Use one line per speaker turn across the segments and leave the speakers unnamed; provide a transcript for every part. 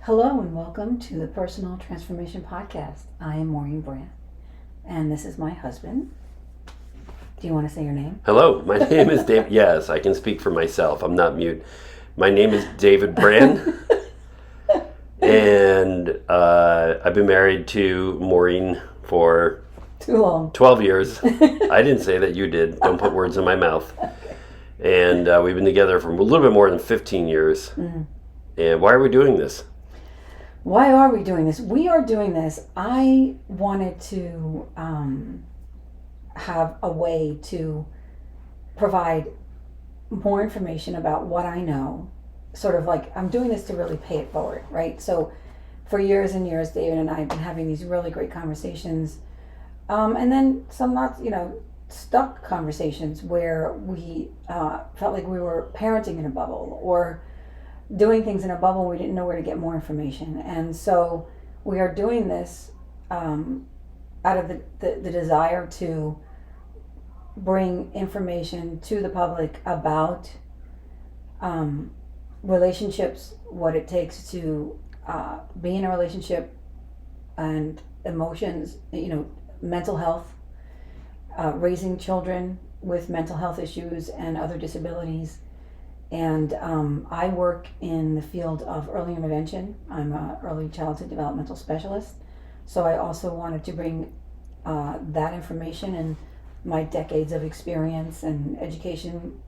Hello and welcome to the Personal Transformation Podcast. I am Maureen, and this is my husband. Do you want to say your name?
Hello, my name is Dave. Yes, I can speak for myself. I'm not mute. My name is David Brand, and I've been married to Maureen for
Too long.
12 years. I didn't say that, you did. Don't put words in my mouth. And we've been together for a little bit more than 15 years. Mm-hmm. And why are we doing this?
Why are we doing this? We are doing this. I wanted to have a way to provide more information about what I know. Sort of like, I'm doing this to really pay it forward, right? So for years and years, David and I have been having these really great conversations. And then some not, stuck conversations where we felt like we were parenting in a bubble or doing things in a bubble. We didn't know where to get more information. And so we are doing this out of the desire to bring information to the public about relationships, what it takes to be in a relationship, and emotions, mental health, raising children with mental health issues and other disabilities. And I work in the field of early intervention. I'm an early childhood developmental specialist. So I also wanted to bring that information and my decades of experience and education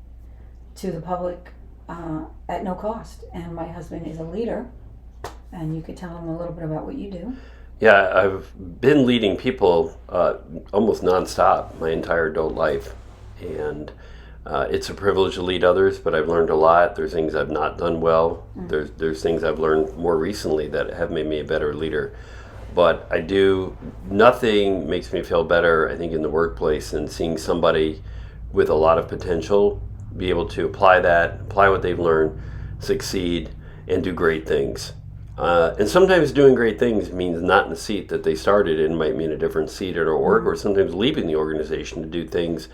to the public at no cost. And my husband is a leader, and you could tell him a little bit about what you do.
Yeah, I've been leading people almost nonstop my entire adult life. And it's a privilege to lead others, but I've learned a lot. There's things I've not done well. Mm-hmm. There's things I've learned more recently that have made me a better leader. But nothing makes me feel better, I think, in the workplace than seeing somebody with a lot of potential be able to apply what they've learned, succeed, and do great things. And sometimes doing great things means not in the seat that they started in, might mean a different seat at our work, or sometimes leaving the organization to do things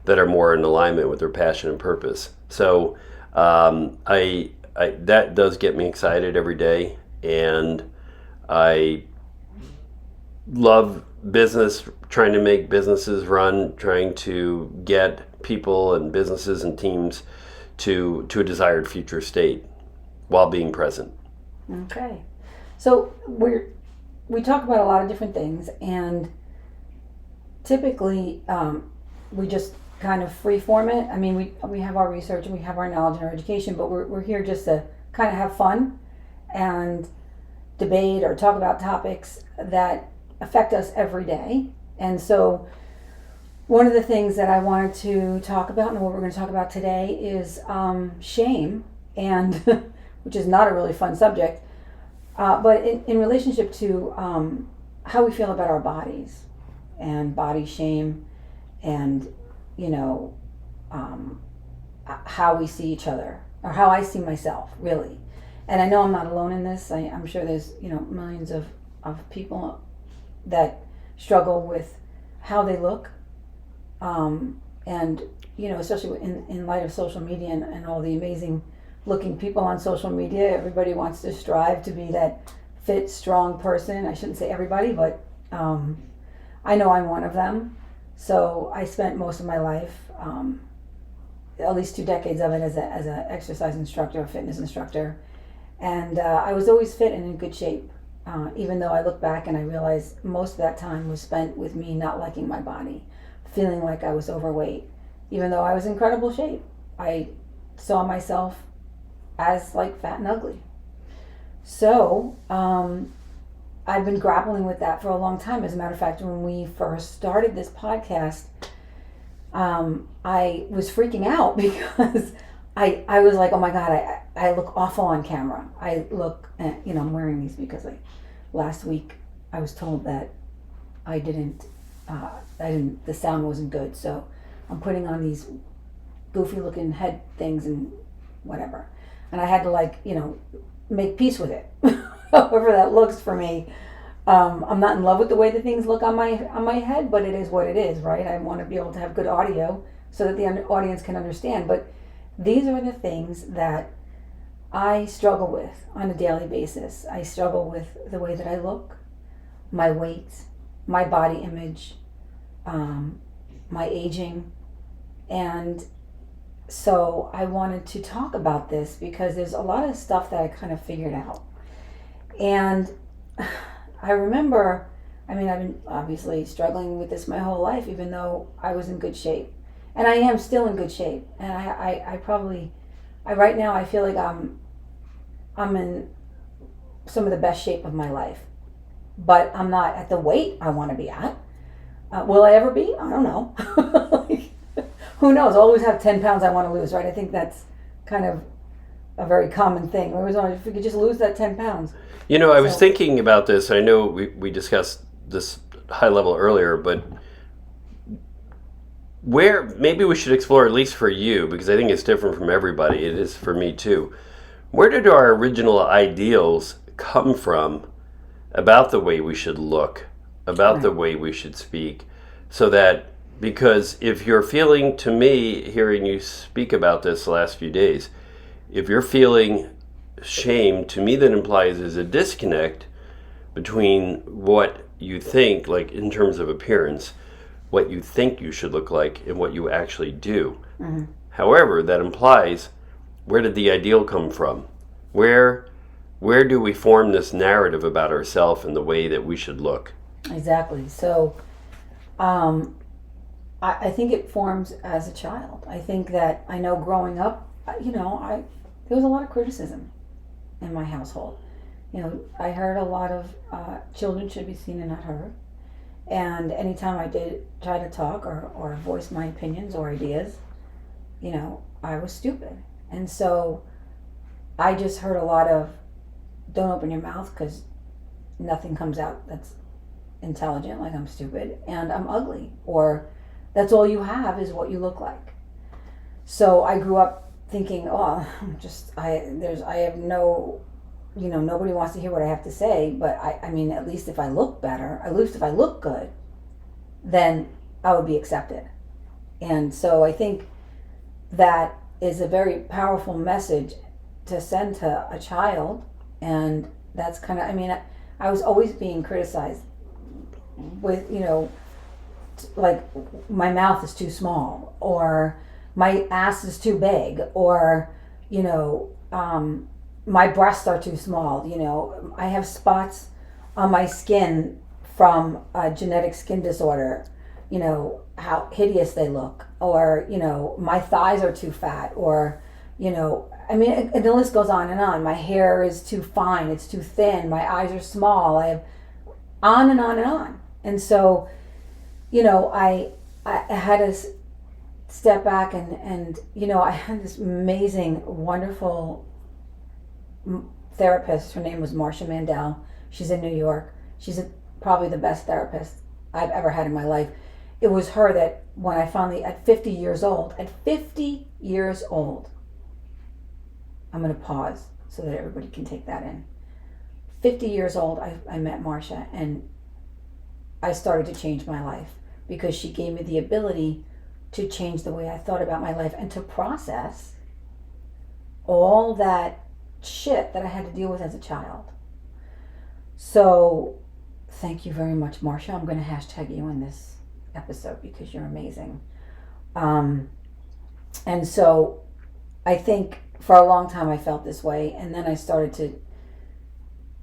that are more in alignment with their passion and purpose. So I that does get me excited every day, and I love business, trying to make businesses run, trying to get people and businesses and teams to a desired future state while being present.
Okay. So we talk about a lot of different things, and typically we just kind of free form it. I mean, we have our research and we have our knowledge and our education, but we're here just to kind of have fun and debate or talk about topics that affect us every day. And so one of the things that I wanted to talk about, and what we're going to talk about today, is shame, and which is not a really fun subject, but in relationship to how we feel about our bodies and body shame, and how we see each other, or how I see myself, really. And I know I'm not alone in this. I'm sure there's millions of people that struggle with how they look, and especially in light of social media and all the amazing looking people on social media. Everybody wants to strive to be that fit, strong person. I shouldn't say everybody, but I know I'm one of them. So I spent most of my life, at least 2 decades of it, as an exercise instructor, a fitness instructor, and I was always fit and in good shape. Even though I look back and I realize most of that time was spent with me not liking my body, feeling like I was overweight, even though I was in incredible shape. I saw myself as like fat and ugly. So I've been grappling with that for a long time. As a matter of fact, when we first started this podcast, I was freaking out because I was like, oh my God, I look awful on camera. I look, I'm wearing these because last week I was told that the sound wasn't good. So I'm putting on these goofy looking head things and whatever. And I had to make peace with it. However that looks for me. I'm not in love with the way the things look on my head, but it is what it is, right? I want to be able to have good audio so that the audience can understand. But these are the things that I struggle with on a daily basis. I struggle with the way that I look, my weight, my body image, my aging. And so I wanted to talk about this because there's a lot of stuff that I kind of figured out. And I remember, I mean, I've been obviously struggling with this my whole life, even though I was in good shape. And I am still in good shape. And right now I feel like I'm in some of the best shape of my life. But I'm not at the weight I want to be at. Will I ever be? I don't know. Like, who knows? I always have 10 pounds I want to lose, right? I think that's kind of a very common thing. We always want, if we could just lose that 10 pounds.
You know, I was thinking about this. I know we discussed this high level earlier, but where maybe we should explore, at least for you, because I think it's different from everybody. It is for me too. Where did our original ideals come from about the way we should look, about the way we should speak, so that, because if you're feeling, to me, hearing you speak about this the last few days, if you're feeling shame, to me that implies there's a disconnect between what you think, like in terms of appearance, what you think you should look like and what you actually do. Mm-hmm. However, that implies, where did the ideal come from? Where do we form this narrative about ourselves and the way that we should look?
Exactly. So I think it forms as a child. I think that, I know growing up, there was a lot of criticism in my household. I heard a lot of children should be seen and not heard. And anytime I did try to talk or voice my opinions or ideas, I was stupid. And so I just heard a lot of, don't open your mouth because nothing comes out that's intelligent, like I'm stupid and I'm ugly, or that's all you have is what you look like. So I grew up thinking, oh, I have no, nobody wants to hear what I have to say, but I mean, at least if I look better, at least if I look good, then I would be accepted. And so I think that is a very powerful message to send to a child. And that's kind of, I was always being criticized with, like my mouth is too small, or my ass is too big, or, my breasts are too small. I have spots on my skin from a genetic skin disorder, how hideous they look, or, my thighs are too fat, or, and the list goes on and on. My hair is too fine, it's too thin, my eyes are small, I have on and on and on. And so, I had to step back and I had this amazing, wonderful therapist. Her name was Marsha Mandel. She's in New York. She's probably the best therapist I've ever had in my life. It was her that when I finally, at 50 years old, I'm going to pause so that everybody can take that in. 50 years old, I met Marsha, and I started to change my life because she gave me the ability to change the way I thought about my life and to process all that shit that I had to deal with as a child. So thank you very much, Marsha. I'm going to hashtag you in this episode because you're amazing. And so I think for a long time I felt this way, and then I started to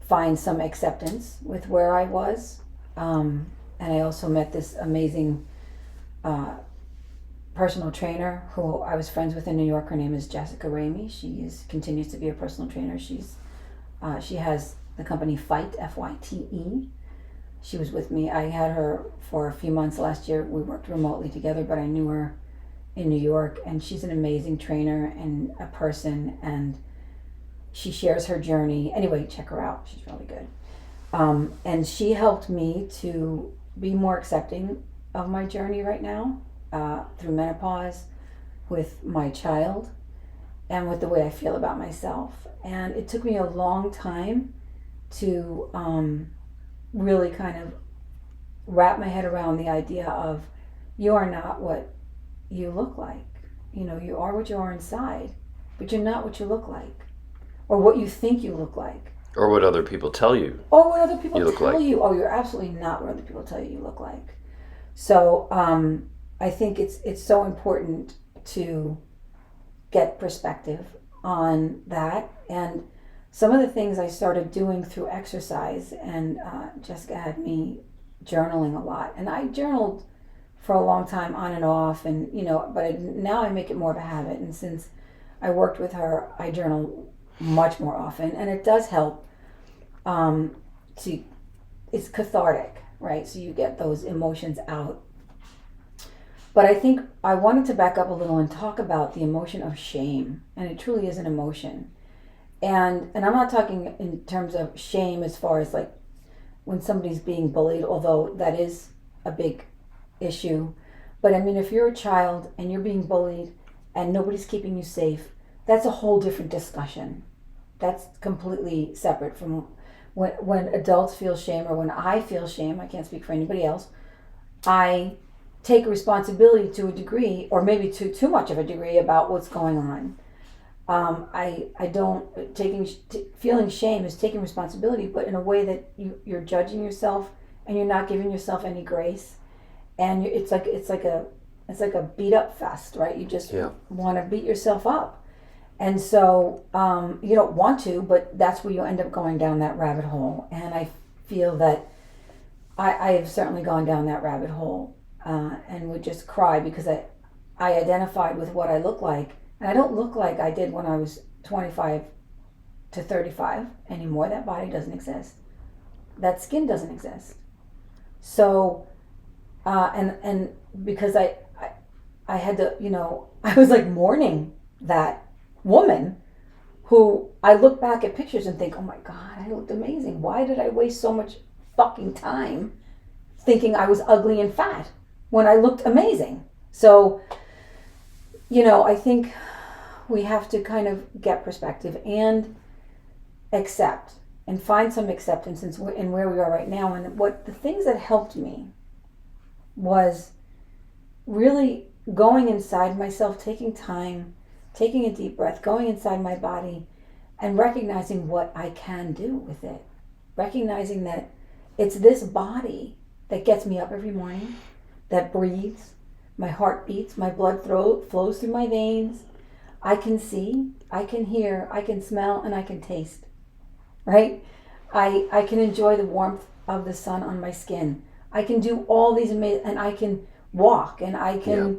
find some acceptance with where I was. And I also met this amazing personal trainer who I was friends with in New York. Her name is Jessica Ramey. She continues to be a personal trainer. She has the company Fight, F-Y-T-E. She was with me. I had her for a few months last year. We worked remotely together, but I knew her in New York, and she's an amazing trainer and a person, and she shares her journey. Anyway, check her out. She's really good. And she helped me to be more accepting of my journey right now, through menopause, with my child, and with the way I feel about myself. And it took me a long time to really kind of wrap my head around the idea of, you are not what you look like. You are what you are inside, but you're not what you look like. or what you think you look like.
Or what other people tell you.
Or what other people
You look
tell
like.
you. Oh, you're absolutely not what other people tell you look like. So I think it's so important to get perspective on that. And some of the things I started doing through exercise, and Jessica had me journaling a lot. And I journaled for a long time on and off, and but now I make it more of a habit. And since I worked with her, I journal much more often, and it does help. It's cathartic, right? So you get those emotions out. But I think I wanted to back up a little and talk about the emotion of shame, and it truly is an emotion. And I'm not talking in terms of shame as far as like when somebody's being bullied, although that is a big issue. But I mean, if you're a child and you're being bullied and nobody's keeping you safe, that's a whole different discussion. That's completely separate from when adults feel shame, or when I feel shame. I can't speak for anybody else. I take responsibility to a degree, or maybe to too much of a degree, about what's going on. I don't feeling shame is taking responsibility, but in a way that you're judging yourself and you're not giving yourself any grace, and it's like a beat up fest, right? You just want to beat yourself up. And so you don't want to, but that's where you end up going down that rabbit hole. And I feel that I have certainly gone down that rabbit hole and would just cry because I identified with what I look like. And I don't look like I did when I was 25 to 35 anymore. That body doesn't exist. That skin doesn't exist. So, and because I had to, I was like mourning that woman who I look back at pictures and think, oh my God, I looked amazing. Why did I waste so much fucking time thinking I was ugly and fat when I looked amazing? So, I think we have to kind of get perspective and accept and find some acceptance in where we are right now. And what the things that helped me was really going inside myself, taking time, taking a deep breath, going inside my body, and recognizing what I can do with it. Recognizing that it's this body that gets me up every morning, that breathes, my heart beats, my blood flows through my veins. I can see, I can hear, I can smell, and I can taste, right? I can enjoy the warmth of the sun on my skin. I can do all these amazing, and I can walk, and I can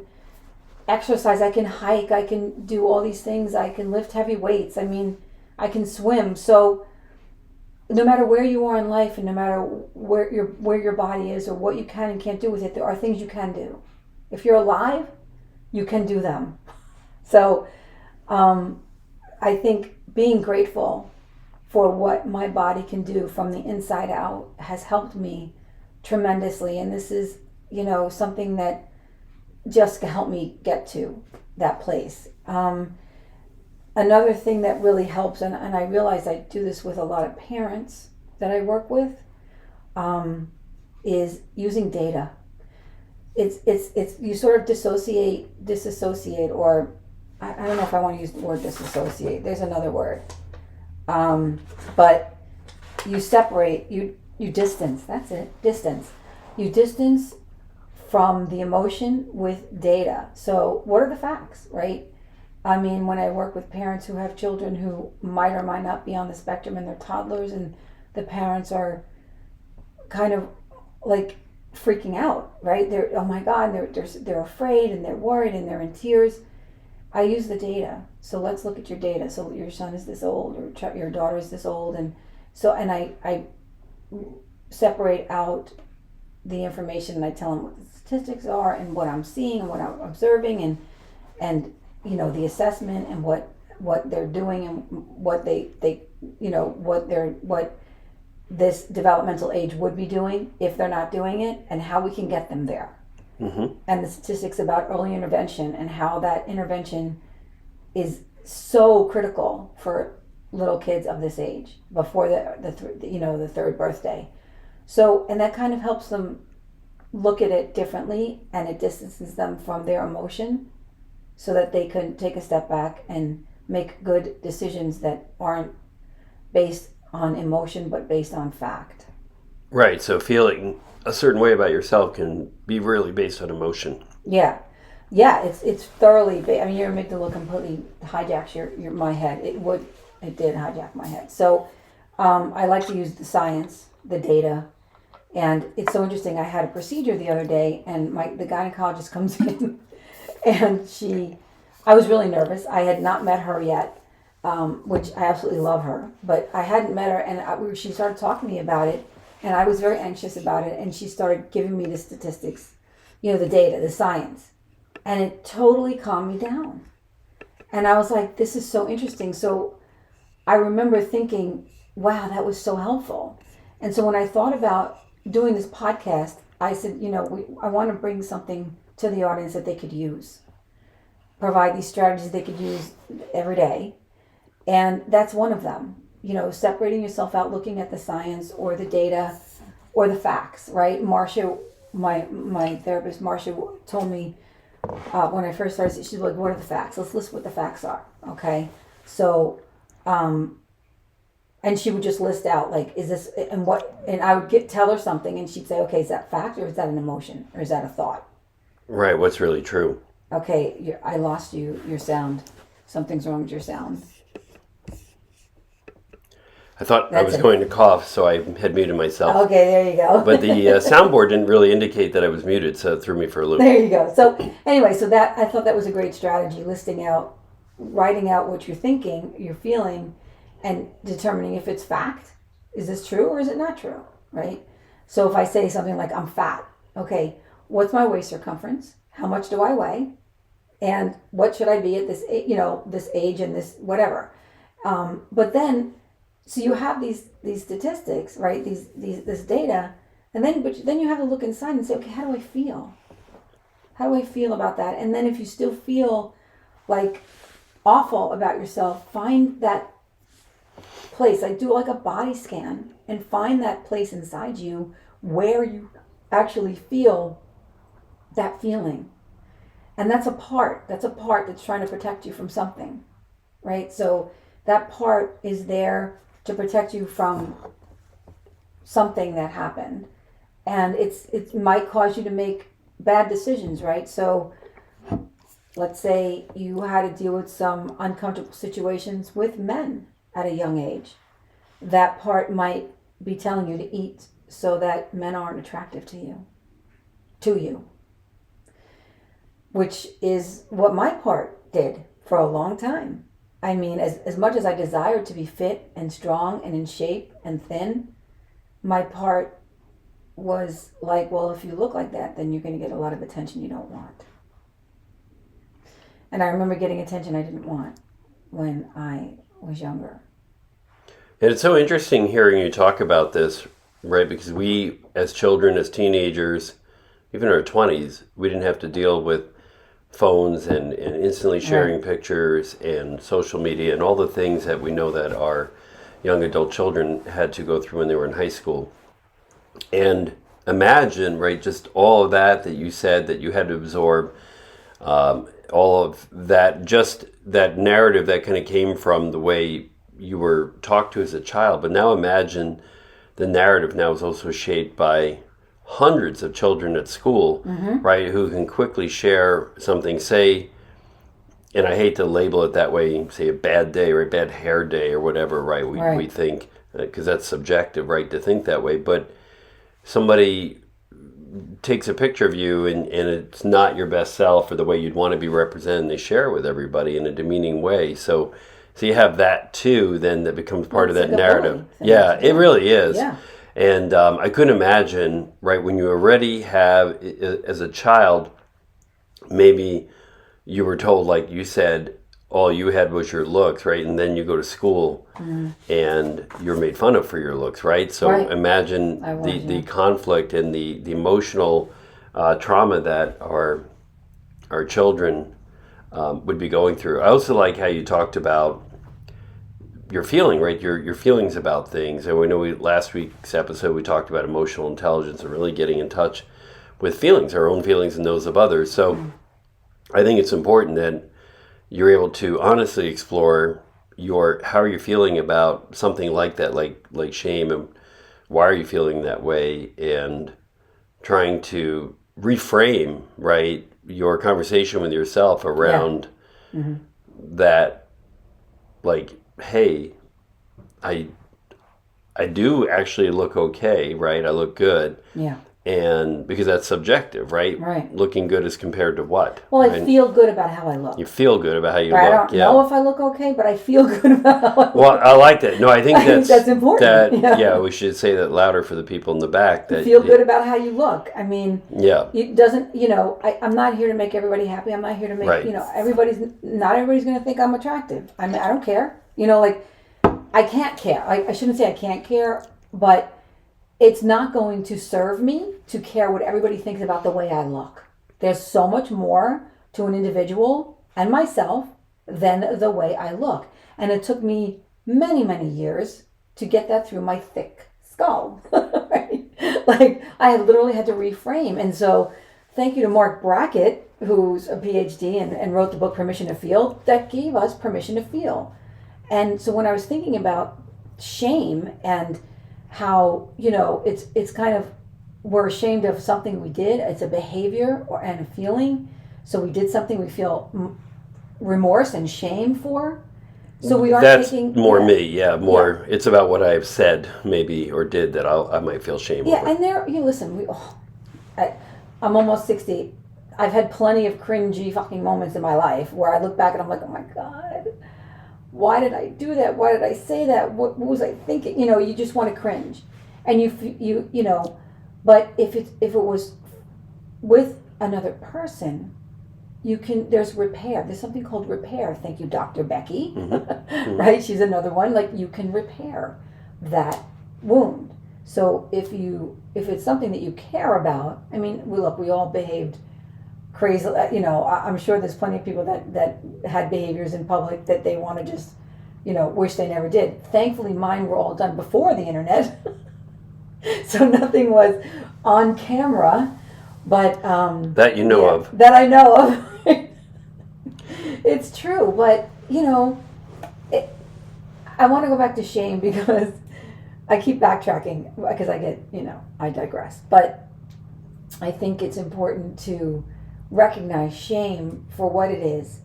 exercise, I can hike, I can do all these things, I can lift heavy weights, I can swim. So no matter where you are in life, and no matter where your body is or what you can and can't do with it, there are things you can do. If you're alive, you can do them. So I think being grateful for what my body can do from the inside out has helped me tremendously. And this is, something that Jessica helped me get to that place. Another thing that really helps, and I realize I do this with a lot of parents that I work with, is using data. It's you sort of disassociate, or I don't know if I want to use the word disassociate. There's another word, but you separate, you distance. That's it, distance. You distance from the emotion with data. So what are the facts, right? When I work with parents who have children who might or might not be on the spectrum, and they're toddlers, and the parents are kind of like freaking out, right? They're, oh my God, they're afraid, and they're worried, and they're in tears. I use the data. So let's look at your data. So your son is this old, or your daughter is this old, and I separate out the information, and I tell them what the statistics are, and what I'm seeing, and what I'm observing, and the assessment, and what they're doing, and what what this developmental age would be doing if they're not doing it, and how we can get them there. Mm-hmm. And the statistics about early intervention, and how that intervention is so critical for little kids of this age before the third birthday. So, and that kind of helps them look at it differently, and it distances them from their emotion, so that they can take a step back and make good decisions that aren't based on emotion but based on fact.
Right. So feeling a certain way about yourself can be really based on emotion.
Yeah. Yeah, it's thoroughly. I mean, your amygdala completely hijacks your my head. It did hijack my head. So, I like to use the science, the data, and it's so interesting. I had a procedure the other day, and the gynecologist comes in, and I was really nervous. I had not met her yet, which I absolutely love her, but I hadn't met her, and she started talking to me about it, and I was very anxious about it, and she started giving me the statistics, the data, the science. And it totally calmed me down. And I was like, this is so interesting. So I remember thinking, wow, that was so helpful. And so when I thought about doing this podcast, I said, I want to bring something to the audience that they could use, provide these strategies they could use every day. And that's one of them, separating yourself out, looking at the science or the data or the facts, right? Marcia, my therapist, Marcia, told me, when I first started, she's like, what are the facts? Let's list what the facts are. Okay. So, and she would just list out, like, is this, and I would tell her something, and she'd say, okay, is that fact, or is that an emotion, or is that a thought?
Right. What's really true?
Okay. I lost your sound. Something's wrong with your sound.
I thought I was going to cough, so I had muted myself.
Okay, there you go.
But the soundboard didn't really indicate that I was muted, so it threw me for a loop.
There you go. So anyway, I thought that was a great strategy, writing out what you're thinking, you're feeling, and determining if it's fact. Is this true or is it not true, right? So if I say something like, I'm fat, okay, what's my waist circumference? How much do I weigh? And what should I be at this, this age and this whatever? But then, so you have these statistics, right? This data, and then you have to look inside and say, okay, how do I feel? How do I feel about that? And then if you still feel like awful about yourself, find that place. Like, do like a body scan and find that place inside you where you actually feel that feeling. And that's a part that's trying to protect you from something, right? So that part is there to protect you from something that happened, and it might cause you to make bad decisions, right? So let's say you had to deal with some uncomfortable situations with men at a young age. That part might be telling you to eat so that men aren't attractive to you, which is what my part did for a long time. I mean, as much as I desired to be fit and strong and in shape and thin, my part was like, well, if you look like that, then you're going to get a lot of attention you don't want. And I remember getting attention I didn't want when I was younger.
And it's so interesting hearing you talk about this, right? Because we, as children, as teenagers, even in our 20s, we didn't have to deal with phones and instantly sharing pictures and social media and all the things that we know that our young adult children had to go through when they were in high school. And imagine, right, just all of that you said that you had to absorb, all of that, just that narrative that kind of came from the way you were talked to as a child. But now imagine the narrative now is also shaped by hundreds of children at school, right, who can quickly share something, say, and I hate to label it that way, say a bad day or a bad hair day or whatever, right? We think, because that's subjective, right, to think that way. But somebody takes a picture of you and it's not your best self or the way you'd want to be represented, and they share it with everybody in a demeaning way. So you have that too, then that becomes part of that narrative. Yeah, it really is.
Yeah.
And I couldn't imagine, right, when you already have, as a child, maybe you were told, like you said, all you had was your looks, right? And then you go to school and you're made fun of for your looks, right? So imagine the conflict and the emotional trauma that our children would be going through. I also like how you talked about your feeling, right? Your feelings about things. And we know last week's episode we talked about emotional intelligence and really getting in touch with feelings, our own feelings and those of others. So I think it's important that you're able to honestly explore how are you feeling about something like that, like shame, and why are you feeling that way, and trying to reframe, right, your conversation with yourself
Yeah.
around
Hmm.
that, like, hey, I I do actually look okay, right? I look good.
Yeah.
And because that's subjective, right?
Right.
Looking good is compared to what?
Well, I
Right?
feel good about how I
You
look.
feel good about how you
Right? I
look,
don't know
yeah.
if I look okay, but I feel good about how I
Well,
look.
I like that. No, I think
I think that's important.
yeah, we should say that louder for the people in the back.
You
That
feel good about how you look. I mean,
yeah,
it doesn't, I'm not here to make everybody happy. I'm not here to make,
right,
not everybody's going to think I'm attractive. I mean, I don't care. Like, I can't care. I shouldn't say I can't care, but it's not going to serve me to care what everybody thinks about the way I look. There's so much more to an individual and myself than the way I look. And it took me many, many years to get that through my thick skull. Right? Like, I had literally had to reframe. And so, thank you to Mark Brackett, who's a PhD and wrote the book Permission to Feel, that gave us permission to feel. And so, when I was thinking about shame and how it's kind of, we're ashamed of something we did, it's a behavior and a feeling, so we did something we feel remorse and shame for, so we aren't
that's
taking
more
yeah,
me. Yeah, more. It's about what I've said, maybe, or did that I might feel shame
yeah.
over.
And there, listen, I'm almost 60. I've had plenty of cringy fucking moments in my life where I look back and I'm like, oh my god, why did I do that? Why did I say that? What was I thinking? You just want to cringe, and but if it was with another person, there's repair. There's something called repair. Thank you, Dr. Becky.
Mm-hmm. Mm-hmm.
Right? She's another one. Like, you can repair that wound. So if it's something that you care about, I mean, we all behaved crazy. I'm sure there's plenty of people that had behaviors in public that they want to just, wish they never did. Thankfully, mine were all done before the internet, so nothing was on camera. But
That you know of.
that I know of. It's true, but I want to go back to shame because I keep backtracking because I digress. But I think it's important to recognize shame for what it is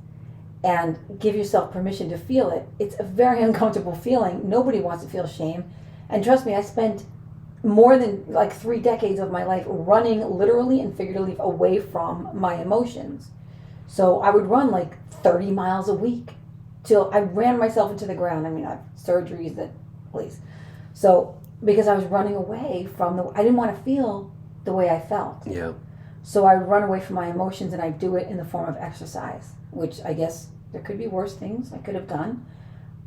and give yourself permission to feel it. It's a very uncomfortable feeling. Nobody wants to feel shame. And trust me, I spent more than like 3 decades of my life running literally and figuratively away from my emotions. So I would run like 30 miles a week till I ran myself into the ground. I mean, I have surgeries that, please. So, because I was running away from I didn't want to feel the way I felt.
Yeah.
So I would run away from my emotions, and I do it in the form of exercise, which I guess there could be worse things I could have done.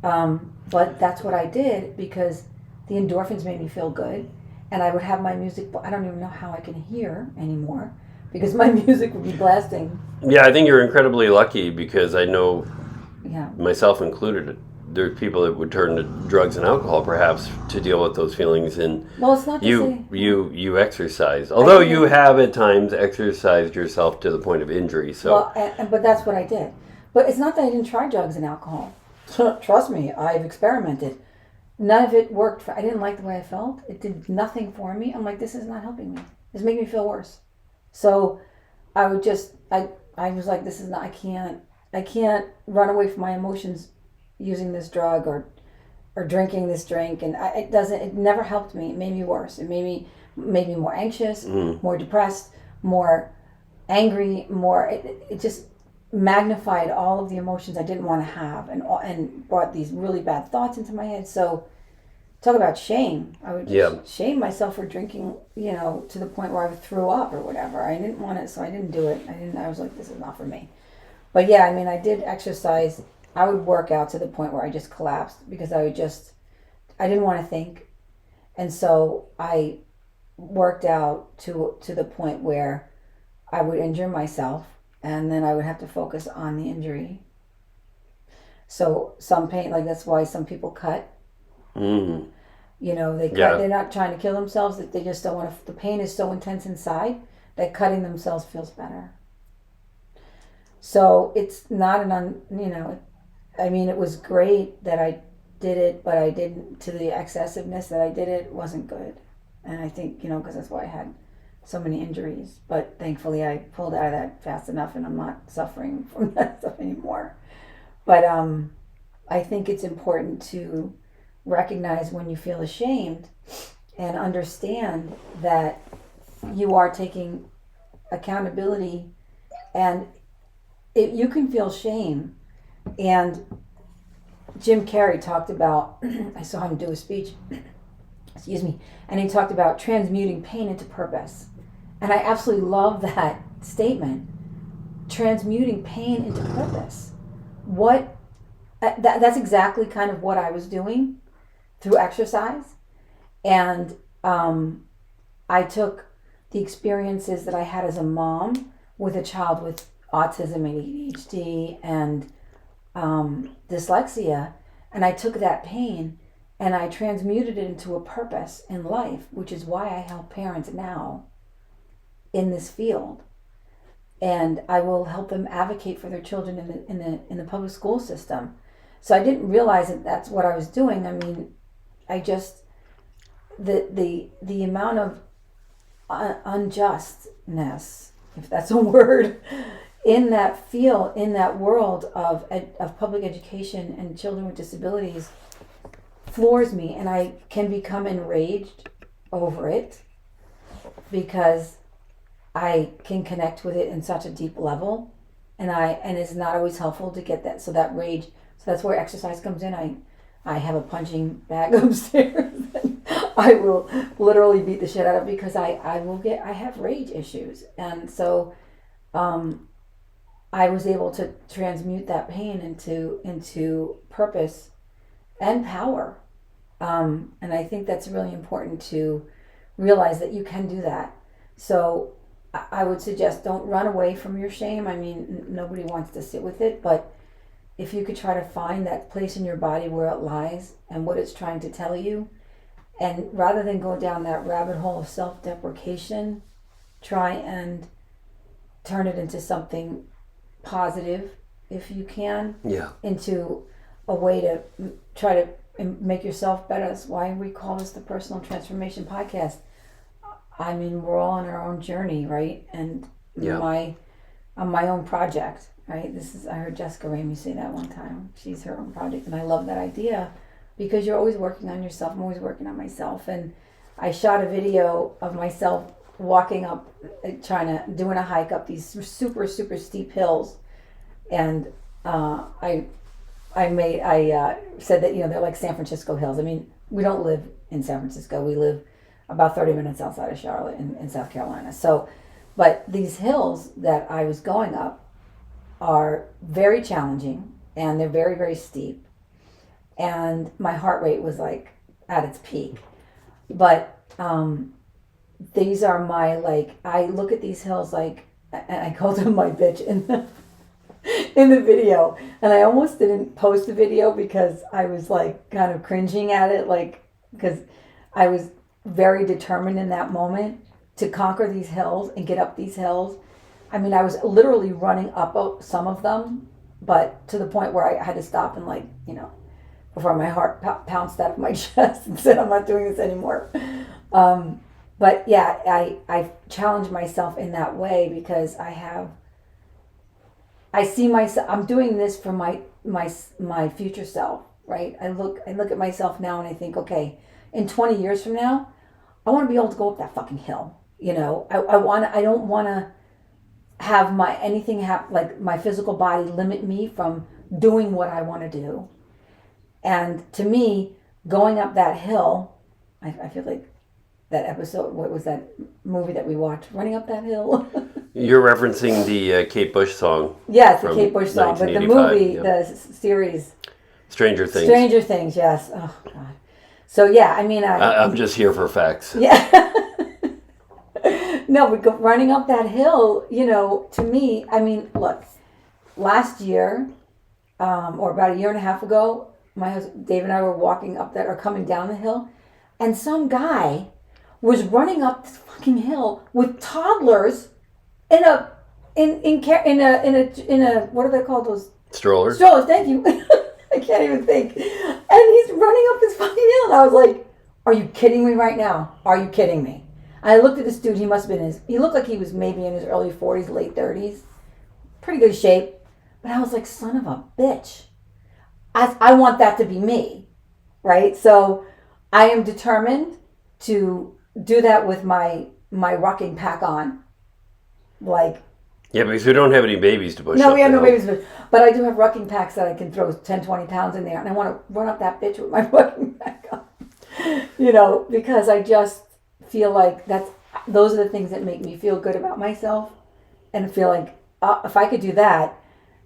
But that's what I did because the endorphins made me feel good. And I would have my music, I don't even know how I can hear anymore because my music would be blasting.
Yeah, I think you're incredibly lucky because I know,
Yeah.
myself included, there's people that would turn to drugs and alcohol perhaps to deal with those feelings, and
Well, it's not to say.
you exercise. Although you have at times exercised yourself to the point of injury. So
Well, but that's what I did. But it's not that I didn't try drugs and alcohol. Trust me, I've experimented. None of it worked. I didn't like the way I felt. It did nothing for me. I'm like, this is not helping me. It's making me feel worse. So I would I was like, this is not, I can't run away from my emotions using this drug or drinking this drink. And it never helped me. It made me worse. It made me more anxious, more depressed, more angry, it just magnified all of the emotions I didn't want to have and brought these really bad thoughts into my head. So talk about shame. I would just shame myself for drinking, to the point where I threw up or whatever. I didn't want it, so I didn't do it. I was like, this is not for me. But yeah, I mean, I did exercise. I would work out to the point where I just collapsed because I didn't want to think. And so I worked out to the point where I would injure myself, and then I would have to focus on the injury. So some pain, like that's why some people cut.
Mm.
They cut. They're not trying to kill themselves. They just don't want to. The pain is so intense inside that cutting themselves feels better. So it's not I mean, it was great that I did it, but I didn't, to the excessiveness that I did it wasn't good. And I think, because that's why I had so many injuries. But thankfully I pulled out of that fast enough and I'm not suffering from that stuff anymore. But I think it's important to recognize when you feel ashamed and understand that you are taking accountability, and you can feel shame. And Jim Carrey talked about, I saw him do a speech, excuse me, and he talked about transmuting pain into purpose. And I absolutely love that statement, transmuting pain into purpose. That's exactly kind of what I was doing through exercise. And I took the experiences that I had as a mom with a child with autism and ADHD and dyslexia, and I took that pain and I transmuted it into a purpose in life, which is why I help parents now in this field. And I will help them advocate for their children in the public school system. So I didn't realize that that's what I was doing. I mean, I just the amount of unjustness, if that's a word, in that field, in that world of public education and children with disabilities, floors me, and I can become enraged over it because I can connect with it in such a deep level, and it's not always helpful to get that. So that rage, so that's where exercise comes in. I have a punching bag upstairs. I will literally beat the shit out of because I have rage issues, and so I was able to transmute that pain into purpose and power, and I think that's really important to realize that you can do that. So I would suggest don't run away from your shame. I mean, nobody wants to sit with it, but if you could try to find that place in your body where it lies and what it's trying to tell you, and rather than go down that rabbit hole of self-deprecation, try and turn it into something positive if you can.
Yeah.
Into a way to try to make yourself better. That's why we call this the Personal Transformation Podcast. I mean, we're all on our own journey, right? And on my own project, right? I heard Jessica Ramey say that one time. She's her own project, and I love that idea because you're always working on yourself. I'm always working on myself, and I shot a video of myself walking up, doing a hike up these super, super steep hills, and I said that they're like San Francisco hills. I mean, we don't live in San Francisco. We live about 30 minutes outside of Charlotte in South Carolina. So, but these hills that I was going up are very challenging, and they're very, very steep, and my heart rate was like at its peak. But these are I look at these hills and I called them my bitch in the video, and I almost didn't post the video because I was kind of cringing at it, because I was very determined in that moment to conquer these hills and get up these hills. I mean, I was literally running up some of them, but to the point where I had to stop and before my heart pounced out of my chest and said, I'm not doing this anymore. But yeah, I challenge myself in that way because I see myself, I'm doing this for my future self, right? I look at myself now and I think, okay, in 20 years from now, I want to be able to go up that fucking hill. I don't want to have my physical body limit me from doing what I want to do. And to me, going up that hill, I feel like that episode, what was that movie that we watched, Running Up That Hill?
You're referencing the Kate Bush song.
Yes, the Kate Bush song, but the movie, the series.
Stranger Things.
Stranger Things, yes. Oh, God. So, yeah, I mean...
I'm just here for facts.
Yeah. No, but running up that hill, to me, I mean, look, last year, or about a year and a half ago, my husband, Dave, and I were walking up that, or coming down the hill, and some guy was running up this fucking hill with toddlers in in a what are they called, those
Strollers.
strollers? Thank you. I can't even think. And he's running up this fucking hill, and I was like, "Are you kidding me right now? Are you kidding me?" And I looked at this dude. He must have been he looked like he was maybe in his early 40s, late 30s, pretty good shape. But I was like, "Son of a bitch." I want that to be me, right? So I am determined to do that with my rocking pack on. Like,
Yeah, because we don't have any babies to push.
no,
up
we have
the
no
hill.
babies, but I do have rocking packs that I can throw 10, 20 pounds in there, and I want to run up that bitch with my rocking pack on. Because I just feel like those are the things that make me feel good about myself, and feel like if I could do that,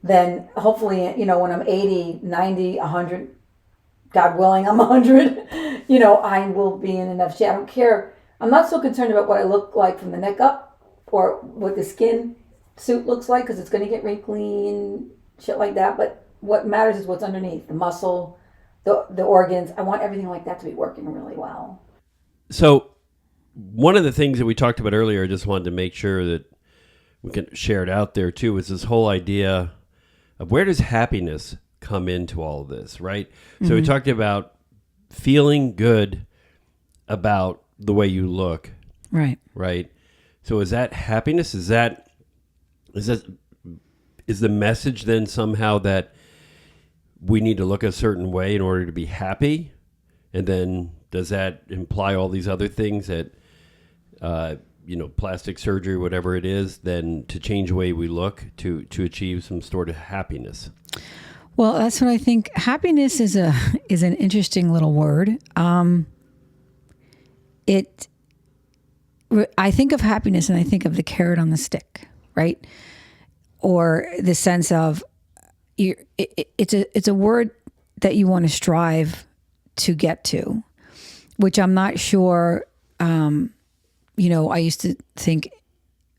then hopefully, when I'm 80, 90, 100, God willing, I'm 100, I will be in enough shape. I don't care. I'm not so concerned about what I look like from the neck up or what the skin suit looks like, because it's going to get wrinkly and shit like that. But what matters is what's underneath, the muscle, the organs. I want everything like that to be working really well.
So one of the things that we talked about earlier, I just wanted to make sure that we can share it out there too, is this whole idea of where does happiness come into all of this, right? Mm-hmm. So we talked about feeling good about the way you look.
Right.
Right. So is that happiness? Is the message then somehow that we need to look a certain way in order to be happy? And then does that imply all these other things that, plastic surgery, whatever it is, then to change the way we look to achieve some sort of happiness?
Well, that's what I think. Happiness is an interesting little word. I think of happiness and I think of the carrot on the stick, right? Or the sense of it's a word that you want to strive to get to, which I'm not sure. I used to think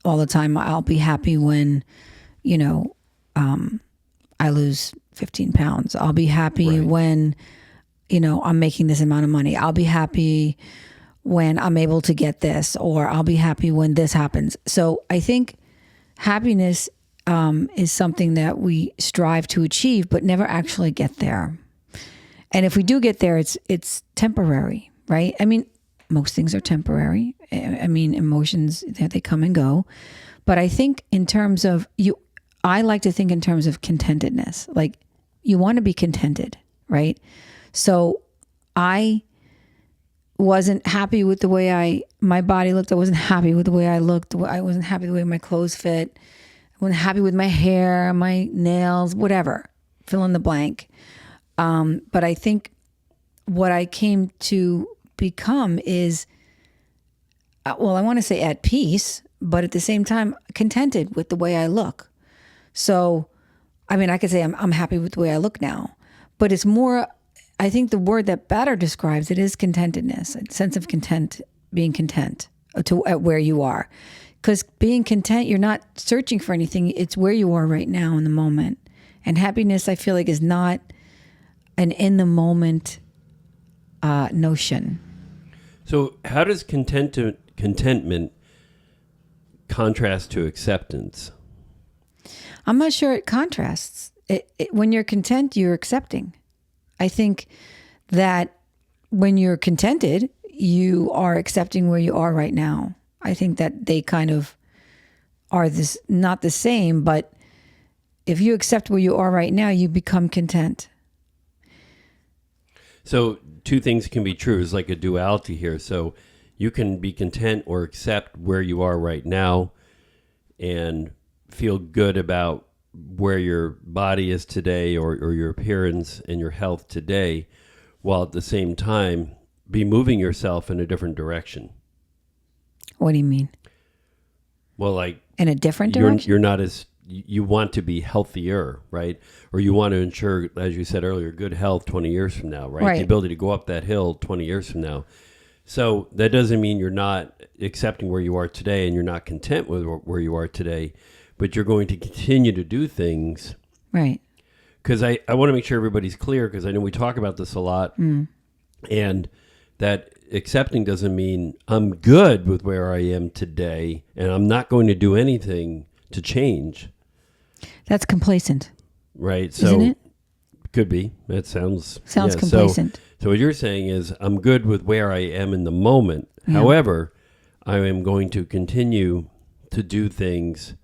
all the time, I'll be happy when, I lose 15 pounds. I'll be happy when, I'm making this amount of money. I'll be happy when I'm able to get this, or I'll be happy when this happens. So I think happiness is something that we strive to achieve, but never actually get there. And if we do get there, it's temporary, right? I mean, most things are temporary. I mean, emotions, they come and go. But I think in terms of I like to think in terms of contentedness. Like, you want to be contented, right? So I wasn't happy with the way my body looked. I wasn't happy with the way I looked. I wasn't happy with the way my clothes fit. I wasn't happy with my hair, my nails, whatever. Fill in the blank. But I think what I came to become is, I want to say at peace, but at the same time, contented with the way I look. So, I mean, I could say I'm happy with the way I look now, but it's more, I think the word that better describes it is contentedness, a sense of content, being content at where you are. Because being content, you're not searching for anything. It's where you are right now in the moment. And happiness, I feel like, is not an in the moment notion.
So how does contentment contrast to acceptance?
I'm not sure it contrasts. When you're content, you're accepting. I think that when you're contented, you are accepting where you are right now. I think that they kind of are not the same, but if you accept where you are right now, you become content.
So two things can be true. It's like a duality here. So you can be content or accept where you are right now and feel good about where your body is today or your appearance and your health today, while at the same time be moving yourself in a different direction.
What do you mean?
Well, like
in a different direction?
You're not as, you want to be healthier, right? Or you want to ensure, as you said earlier, good health 20 years from now, right? The ability to go up that hill 20 years from now. So that doesn't mean you're not accepting where you are today and you're not content with where you are today, but you're going to continue to do things.
Right.
Because I want to make sure everybody's clear, because I know we talk about this a lot. And that accepting doesn't mean I'm good with where I am today and I'm not going to do anything to change.
That's complacent,
Right. So
isn't it?
could be. That sounds
Complacent.
So what you're saying is I'm good with where I am in the moment.
Yeah.
However, I am going to continue to do things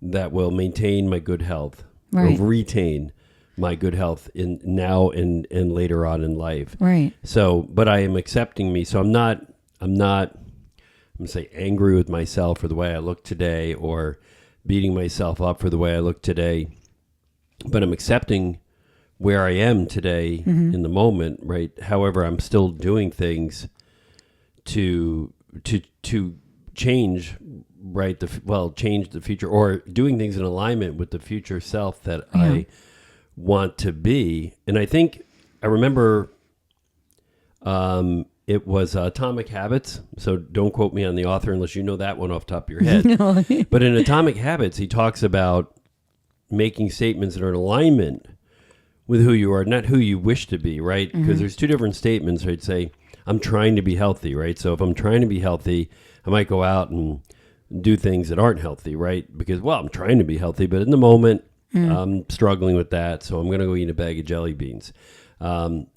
that will maintain my good health
Right.
or retain my good health in now and later on in life.
Right.
So, but I am accepting me. So I'm going to say angry with myself for the way I look today or beating myself up for the way I look today. But I'm accepting where I am today in the moment, right? However, I'm still doing things to change, right? Change the future, or doing things in alignment with the future self that I want to be. And I think I remember it was Atomic Habits. So don't quote me on the author unless you know that one off the top of your head. But in Atomic Habits, he talks about making statements that are in alignment with who you are, not who you wish to be, right? Because there's two different statements, right? Say, I'm trying to be healthy, right? So if I'm trying to be healthy, I might go out and do things that aren't healthy, right? Because, well, I'm trying to be healthy, but in the moment, I'm struggling with that, so I'm going to go eat a bag of jelly beans.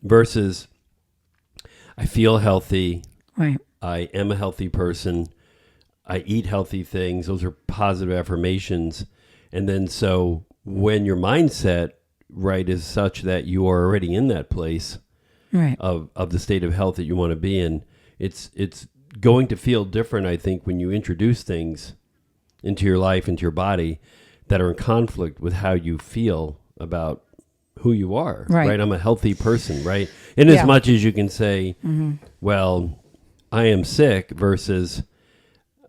Versus, I feel healthy.
Right.
I am a healthy person. I eat healthy things. Those are positive affirmations. And then so when your mindset, right, is such that you are already in that place
Right.
of the state of health that you want to be in, it's going to feel different, I think, when you introduce things into your life, into your body, that are in conflict with how you feel about who you are, right? I'm a healthy person, right? In as much as you can say, well, I am sick versus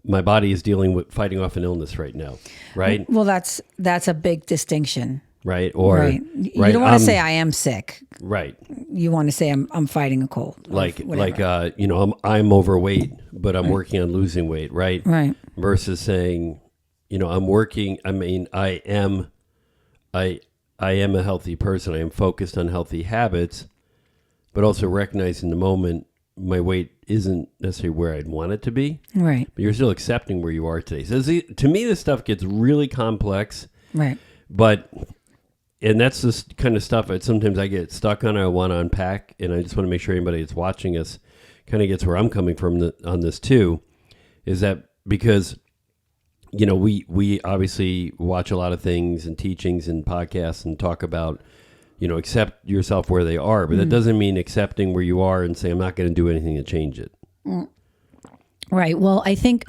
my body is dealing with fighting off an illness right now, right?
Well, that's a big distinction.
Right. Or
right. You don't want to say I am sick.
Right.
You want to say I'm fighting a cold.
I'm overweight, but I'm working on losing weight. Right.
Right.
Versus saying, I'm working. I mean, I am a healthy person. I am focused on healthy habits, but also recognizing the moment my weight isn't necessarily where I'd want it to be.
Right.
But you're still accepting where you are today. So to me, this stuff gets really complex.
Right.
And that's this kind of stuff that sometimes I get stuck on. I want to unpack, and I just want to make sure anybody that's watching us kind of gets where I'm coming from on this too. Is that because, we obviously watch a lot of things and teachings and podcasts and talk about, accept yourself where they are, but that doesn't mean accepting where you are and say, I'm not going to do anything to change it.
Right. Well, I think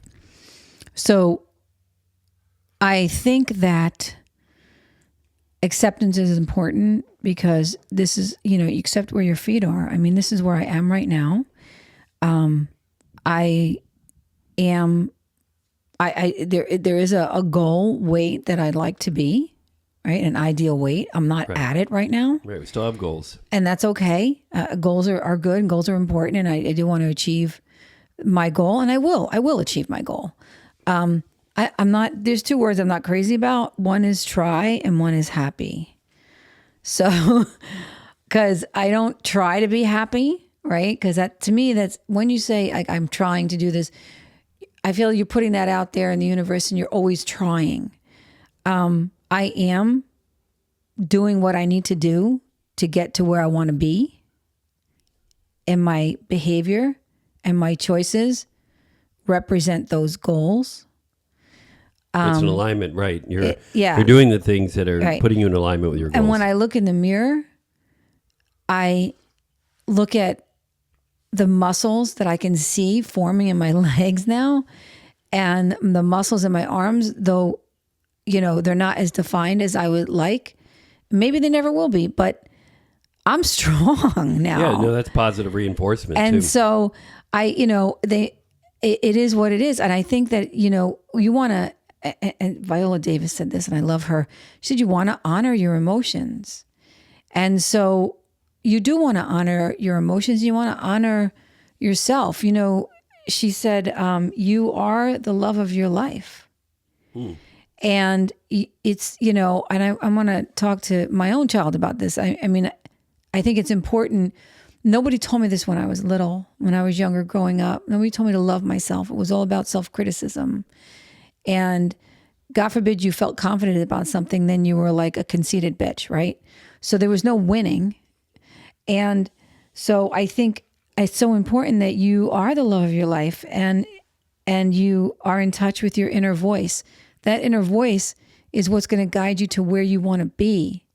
that acceptance is important because this is, you accept where your feet are. I mean, this is where I am right now. There is a goal weight that I'd like to be, right? An ideal weight. I'm not at it right now.
Right. We still have goals.
And that's okay. Goals are good and goals are important. And I do want to achieve my goal, and I will achieve my goal. There's two words I'm not crazy about. One is try and one is happy. So, because I don't try to be happy, right? Because to me, that's when you say I'm trying to do this, I feel you're putting that out there in the universe and you're always trying. I am doing what I need to do to get to where I want to be. And my behavior and my choices represent those goals.
It's an alignment, right? You're
you're
doing the things that are putting you in alignment with your goals.
And when I look in the mirror, I look at the muscles that I can see forming in my legs now, and the muscles in my arms, though, they're not as defined as I would like. Maybe they never will be, but I'm strong now.
Yeah, no, that's positive reinforcement too.
And so it is what it is. And I think that, you want to, and Viola Davis said this, and I love her. She said, you want to honor your emotions. And so you do want to honor your emotions. You want to honor yourself. She said, you are the love of your life. And it's, and I want to talk to my own child about this. I mean, I think it's important. Nobody told me this when I was little, when I was younger, growing up. Nobody told me to love myself. It was all about self-criticism. And God forbid you felt confident about something, then you were like a conceited bitch, right? So there was no winning. And so I think it's so important that you are the love of your life and you are in touch with your inner voice. That inner voice is what's going to guide you to where you want to be.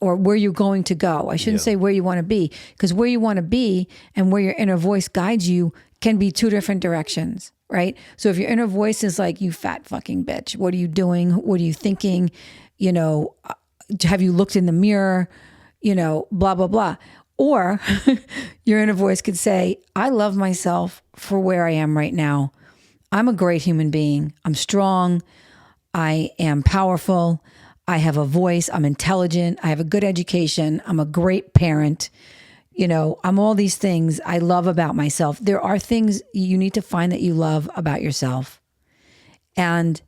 Or where you're going to go. I shouldn't say where you want to be, because where you want to be and where your inner voice guides you can be two different directions, right? So if your inner voice is like, you fat fucking bitch, what are you doing? What are you thinking? Have you looked in the mirror? Blah, blah, blah. Or your inner voice could say, I love myself for where I am right now. I'm a great human being. I'm strong. I am powerful. I have a voice. I'm intelligent. I have a good education. I'm a great parent. I'm all these things I love about myself. There are things you need to find that you love about yourself and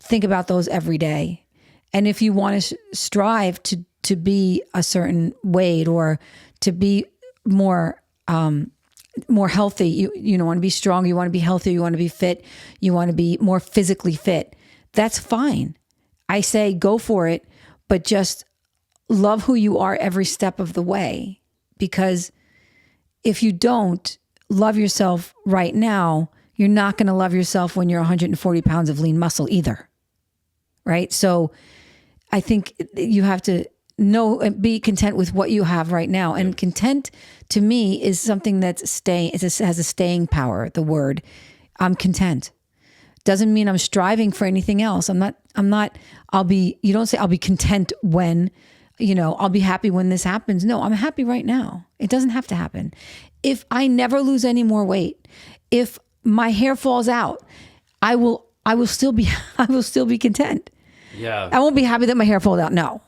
think about those every day. And if you want to strive to be a certain weight or to be more healthy, you want to be strong, you want to be healthy, you want to be fit, you want to be more physically fit, that's fine. I say go for it, but just love who you are every step of the way. Because if you don't love yourself right now, you're not going to love yourself when you're 140 pounds of lean muscle either. Right? So I think you have to know and be content with what you have right now. And content to me is something that's has a staying power, the word. I'm content. Doesn't mean I'm striving for anything else. You don't say I'll be content when, I'll be happy when this happens. No, I'm happy right now. It doesn't have to happen. If I never lose any more weight, if my hair falls out, I will still be content.
Yeah.
I won't be happy that my hair falls out. No,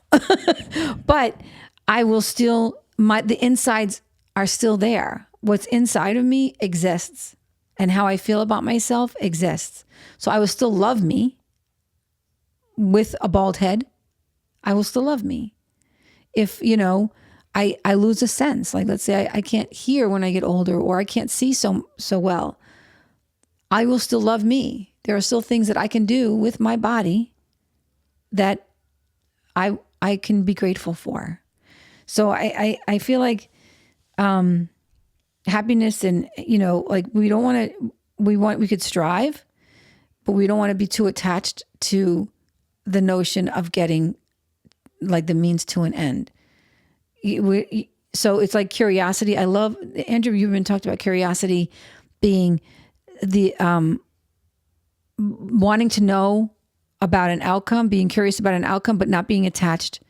but I will still, the insides are still there. What's inside of me exists. And how I feel about myself exists. So I will still love me with a bald head. I will still love me. If, I lose a sense, like let's say I can't hear when I get older or I can't see so well, I will still love me. There are still things that I can do with my body that I can be grateful for. So I feel like, happiness and, like we could strive, but we don't want to be too attached to the notion of getting like the means to an end. So it's like curiosity. I love, Andrew, you've been talked about curiosity being the, wanting to know about an outcome, being curious about an outcome, but not being attached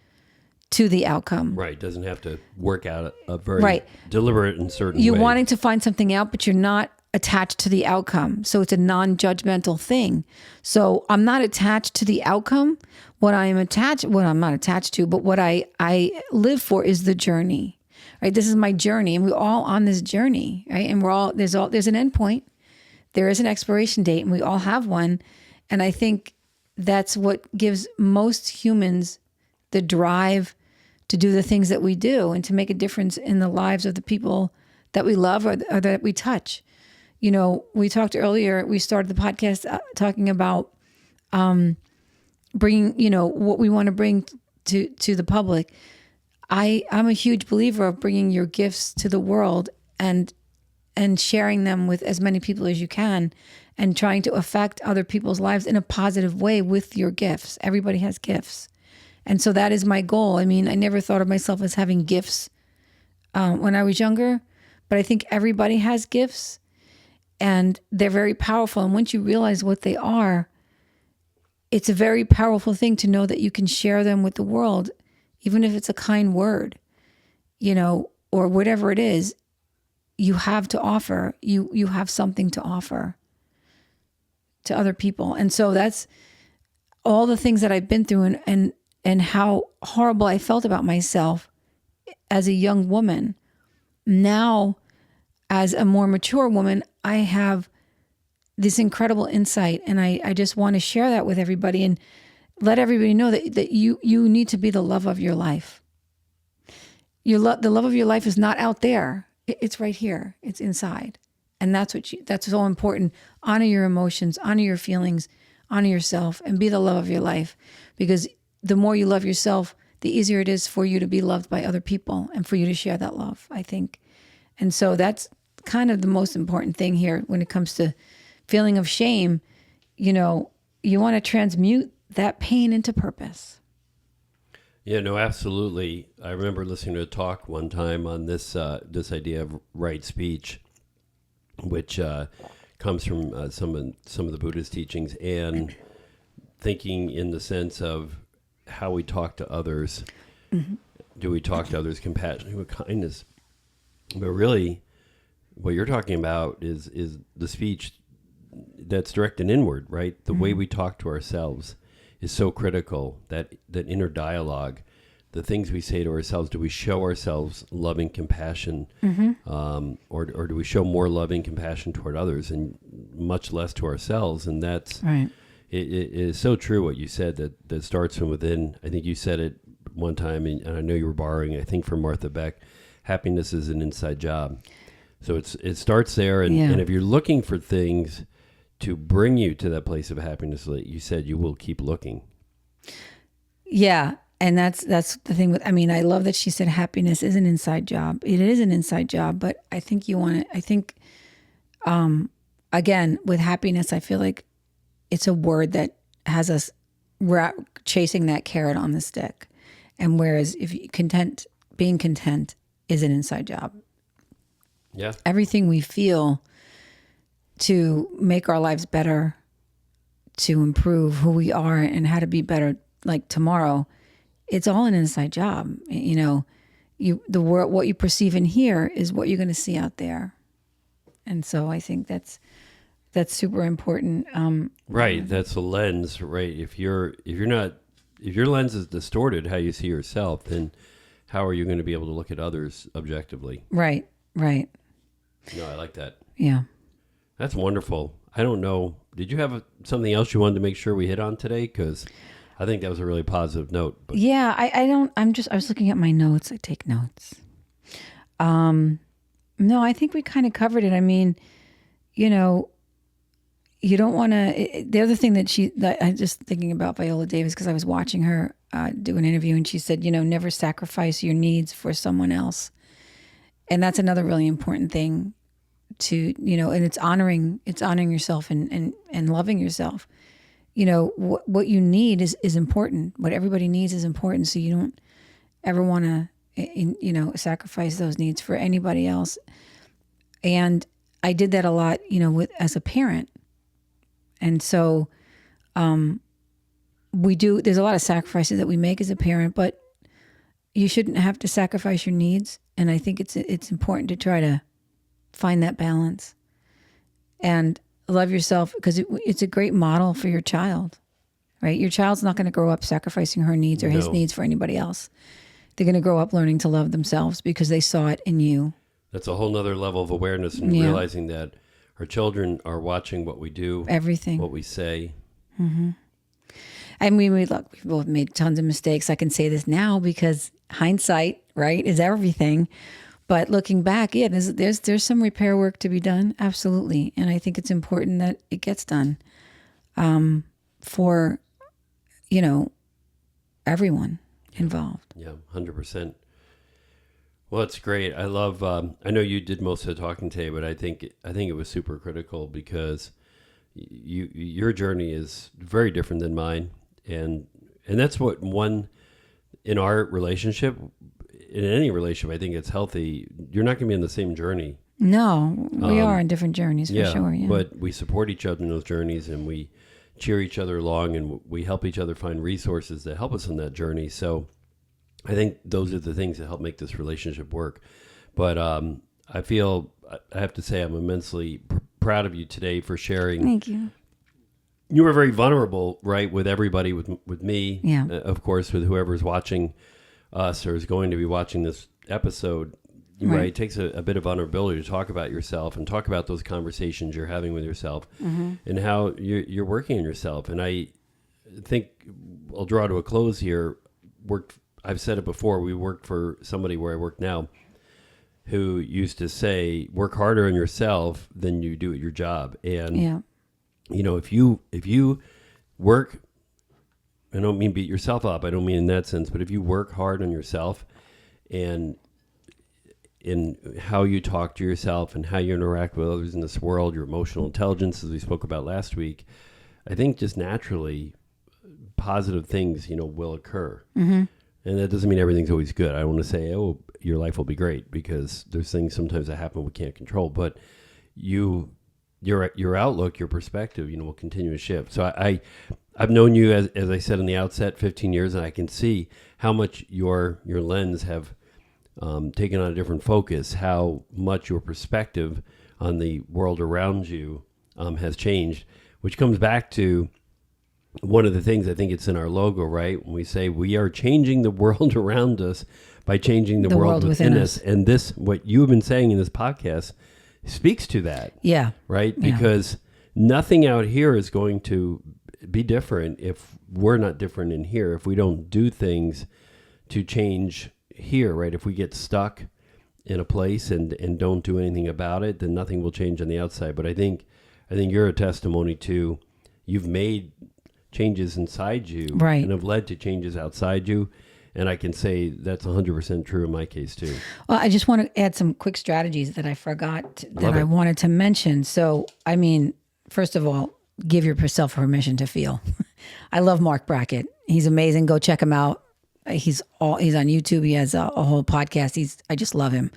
to the outcome.
Right. Doesn't have to work out a very deliberate and certain
You're
way.
wanting to find something out, but you're not attached to the outcome. So it's a non-judgmental thing. So I'm not attached to the outcome. What I'm not attached to, but what I live for is the journey, right? This is my journey and we're all on this journey, right? And there's an end point. There is an expiration date and we all have one. And I think that's what gives most humans the drive to do the things that we do and to make a difference in the lives of the people that we love or that we touch. We talked earlier, we started the podcast talking about bringing, what we want to bring to the public. I'm a huge believer of bringing your gifts to the world and sharing them with as many people as you can and trying to affect other people's lives in a positive way with your gifts. Everybody has gifts. And so that is my goal. I mean, I never thought of myself as having gifts when I was younger, but I think everybody has gifts and they're very powerful. And once you realize what they are, it's a very powerful thing to know that you can share them with the world, even if it's a kind word, or whatever it is you have to offer. You have something to offer to other people. And so that's all the things that I've been through and how horrible I felt about myself as a young woman. Now, as a more mature woman, I have this incredible insight, and I just want to share that with everybody and let everybody know that you need to be the love of your life. The love of your life is not out there. It's right here. It's inside. And that's so important. Honor your emotions, honor your feelings, honor yourself, and be the love of your life. Because the more you love yourself, the easier it is for you to be loved by other people and for you to share that love, I think. And so that's kind of the most important thing here when it comes to feeling of shame. You know, you want to transmute that pain into purpose.
Yeah, no, absolutely. I remember listening to a talk one time on this idea of right speech, which comes from some of the Buddhist teachings, and thinking in the sense of how we talk to others. Mm-hmm. Do we talk to others compassionately with kindness? But really, what you're talking about is the speech that's directed inward, right? The way we talk to ourselves is so critical, that inner dialogue, the things we say to ourselves. Do we show ourselves loving compassion, or do we show more loving compassion toward others and much less to ourselves? And that's
Right.
It is so true what you said, that starts from within. I think you said it one time, and I know you were borrowing, I think, from Martha Beck. Happiness is an inside job. So it starts there, and if you're looking for things to bring you to that place of happiness, like you said, you will keep looking.
Yeah. And that's the thing with, I mean, I love that she said happiness is an inside job. It is an inside job, but I think again, with happiness, I feel like it's a word that has us chasing that carrot on the stick. And whereas being content is an inside job.
Yeah.
Everything we feel to make our lives better, to improve who we are and how to be better, like tomorrow, it's all an inside job. You know, the world, what you perceive in here is what you're going to see out there. And so I think that's super important.
Right. That's a lens, right? If your lens is distorted, how you see yourself, then how are you going to be able to look at others objectively?
Right.
No, I like that.
Yeah.
That's wonderful. I don't know. Did you have something else you wanted to make sure we hit on today? Because I think that was a really positive note. But.
Yeah, I was looking at my notes. I take notes. No, I think we kind of covered it. I mean, you know, you don't want to, the other thing that I'm just thinking about Viola Davis, because I was watching her do an interview, and she said, you know, never sacrifice your needs for someone else. And that's another really important thing to, you know, and it's honoring yourself and loving yourself. You know, what you need is important. What everybody needs is important. So you don't ever want to, you know, sacrifice those needs for anybody else. And I did that a lot, you know, as a parent. And so there's a lot of sacrifices that we make as a parent, but you shouldn't have to sacrifice your needs. And I think it's important to try to find that balance and love yourself, because it's a great model for your child, right? Your child's not going to grow up sacrificing her needs or his needs for anybody else. They're going to grow up learning to love themselves because they saw it in you.
That's a whole nother level of awareness, and realizing that our children are watching what we do,
everything,
what we say.
Mm-hmm. I mean, we've both made tons of mistakes. I can say this now because hindsight, right, is everything. But looking back, yeah, there's some repair work to be done, absolutely. And I think it's important that it gets done for, you know, everyone involved.
Yeah, 100%. Well, it's great. I love. I know you did most of the talking today, but I think it was super critical because your journey is very different than mine, and that's what in our relationship, in any relationship, I think it's healthy. You're not going to be on the same journey.
No, we are on different journeys for sure. Yeah,
but we support each other in those journeys, and we cheer each other along, and we help each other find resources that help us on that journey. So I think those are the things that help make this relationship work. But I have to say I'm immensely proud of you today for sharing.
Thank you.
You were very vulnerable, right, with everybody, with me,
yeah.
Of course, with whoever's watching us or is going to be watching this episode. Right. It takes a bit of vulnerability to talk about yourself and talk about those conversations you're having with yourself and how you're working on yourself. And I think I'll draw to a close here. I've said it before. We worked for somebody where I work now who used to say, work harder on yourself than you do at your job. And, you know, if you work, I don't mean beat yourself up. I don't mean in that sense, but if you work hard on yourself and in how you talk to yourself and how you interact with others in this world, your emotional intelligence, as we spoke about last week, I think just naturally positive things, will occur. Mm-hmm. And that doesn't mean everything's always good. I don't want to say, oh, your life will be great, because there's things sometimes that happen we can't control. But your outlook, your perspective, will continue to shift. So I've known you, as I said in the outset, 15 years, and I can see how much your lens have taken on a different focus, how much your perspective on the world around you has changed, which comes back to one of the things, I think it's in our logo, right? When we say we are changing the world around us by changing the world within us. And this, what you have been saying in this podcast, speaks to that.
Yeah.
Right?
Yeah.
Because nothing out here is going to be different if we're not different in here, if we don't do things to change here, right? If we get stuck in a place and don't do anything about it, then nothing will change on the outside. But I think you're a testimony to, you've made changes inside you,
right,
and have led to changes outside you. And I can say that's 100% true in my case too.
Well, I just want to add some quick strategies that I forgot that I wanted to mention. So, I mean, first of all, give yourself permission to feel. I love Mark Brackett. He's amazing. Go check him out. He's on YouTube. He has a whole podcast. I just love him.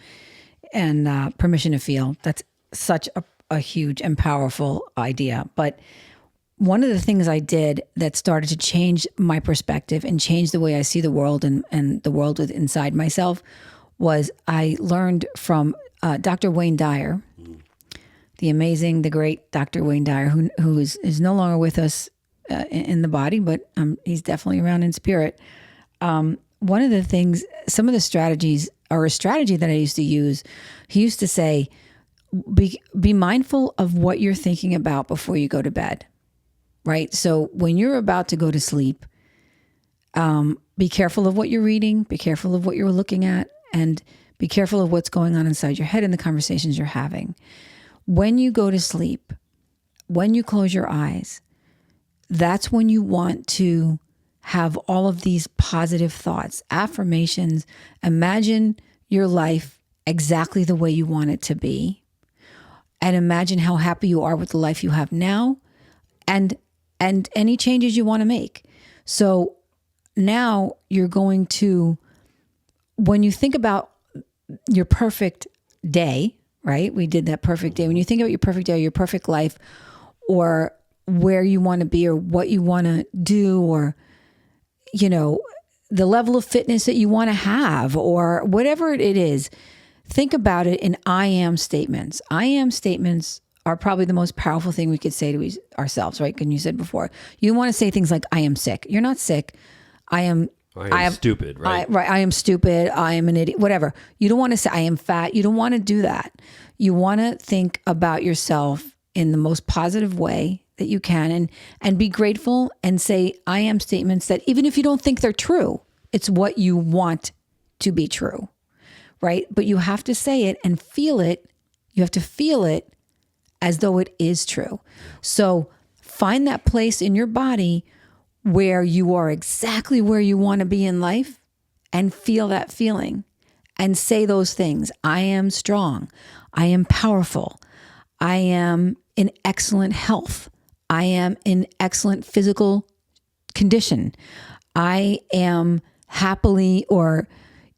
And permission to feel. That's such a huge and powerful idea. But one of the things I did that started to change my perspective and change the way I see the world and the world inside myself was I learned from Dr. Wayne Dyer, the great Dr. Wayne Dyer, who is no longer with us in the body, but he's definitely around in spirit. One of the things, some of the strategies, or a strategy that I used to use, he used to say, be mindful of what you're thinking about before you go to bed. Right? So when you're about to go to sleep, be careful of what you're reading, be careful of what you're looking at, and be careful of what's going on inside your head and the conversations you're having. When you go to sleep, when you close your eyes, that's when you want to have all of these positive thoughts, affirmations. Imagine your life exactly the way you want it to be. And imagine how happy you are with the life you have now, and any changes you want to make. So now you're going to, when you think about your perfect day, right? We did that perfect day. When you think about your perfect day, your perfect life, or where you want to be, or what you want to do, or, the level of fitness that you want to have, or whatever it is, think about it in I am statements. I am statements are probably the most powerful thing we could say to ourselves, right? And you said before, you want to say things like, I am sick. You're not sick. I am
stupid, right?
I am stupid. I am an idiot, whatever. You don't want to say, I am fat. You don't want to do that. You want to think about yourself in the most positive way that you can, and be grateful, and say, I am statements that even if you don't think they're true, it's what you want to be true, right? But you have to say it and feel it. You have to feel it as though it is true. So find that place in your body where you are exactly where you want to be in life, and feel that feeling and say those things. I am strong. I am powerful. I am in excellent health. I am in excellent physical condition. I am happily, or,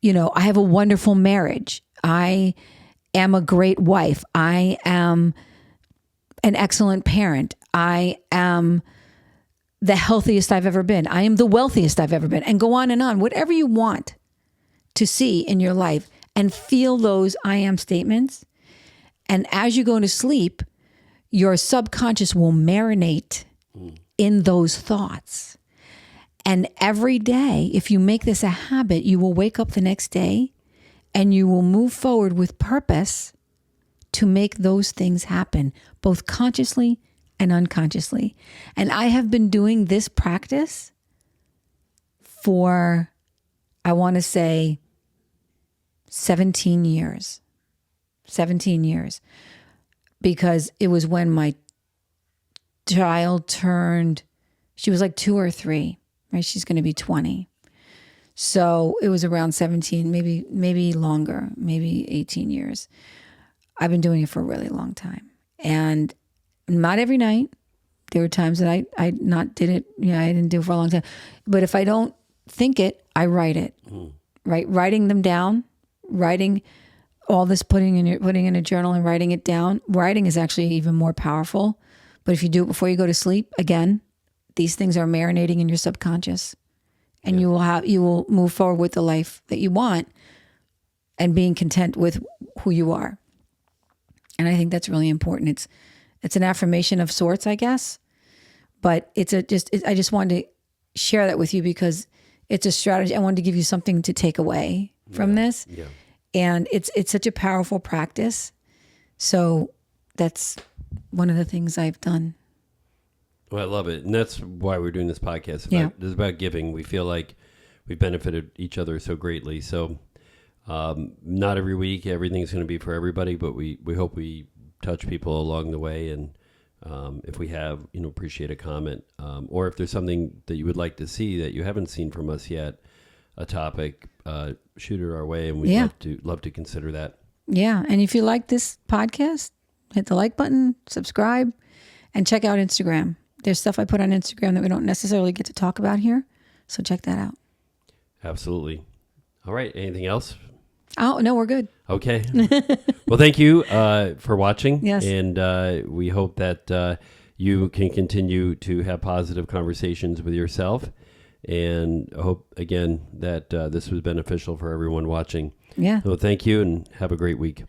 I have a wonderful marriage. I am a great wife. I am an excellent parent. I am the healthiest I've ever been. I am the wealthiest I've ever been. And go on and on. Whatever you want to see in your life, and feel those I am statements. And as you go to sleep, your subconscious will marinate in those thoughts. And every day, if you make this a habit, you will wake up the next day and you will move forward with purpose to make those things happen, both consciously and unconsciously. And I have been doing this practice for, I want to say, 17 years. 17 years. Because it was when my child turned She was like 2 or 3, right? She's going to be 20. So it was around 17, maybe longer, maybe 18 years. I've been doing it for a really long time. And not every night. There were times that I not did it, I didn't do it for a long time. But if I don't think it, I write it. Right? Writing them down, writing all this, putting in a journal and writing it down. Writing is actually even more powerful. But if you do it before you go to sleep, again, these things are marinating in your subconscious. And you will move forward with the life that you want and being content with who you are. And I think that's really important. It's an affirmation of sorts, I guess. But I just wanted to share that with you because it's a strategy. I wanted to give you something to take away from this.
Yeah.
And it's such a powerful practice. So that's one of the things I've done.
Well, I love it. And that's why we're doing this podcast.
Yeah.
It's about giving. We feel like we benefited each other so greatly. So not every week, everything's going to be for everybody, but we hope we touch people along the way. And if we have, appreciate a comment. Or if there's something that you would like to see that you haven't seen from us yet, a topic, shoot it our way. And we'd love to consider that.
Yeah. And if you like this podcast, hit the like button, subscribe, and check out Instagram. There's stuff I put on Instagram that we don't necessarily get to talk about here. So check that out.
Absolutely. All right. Anything else?
Oh, no, we're good.
Okay. Well, thank you for watching.
Yes.
And we hope that you can continue to have positive conversations with yourself. And I hope, again, that this was beneficial for everyone watching.
Yeah.
So thank you and have a great week.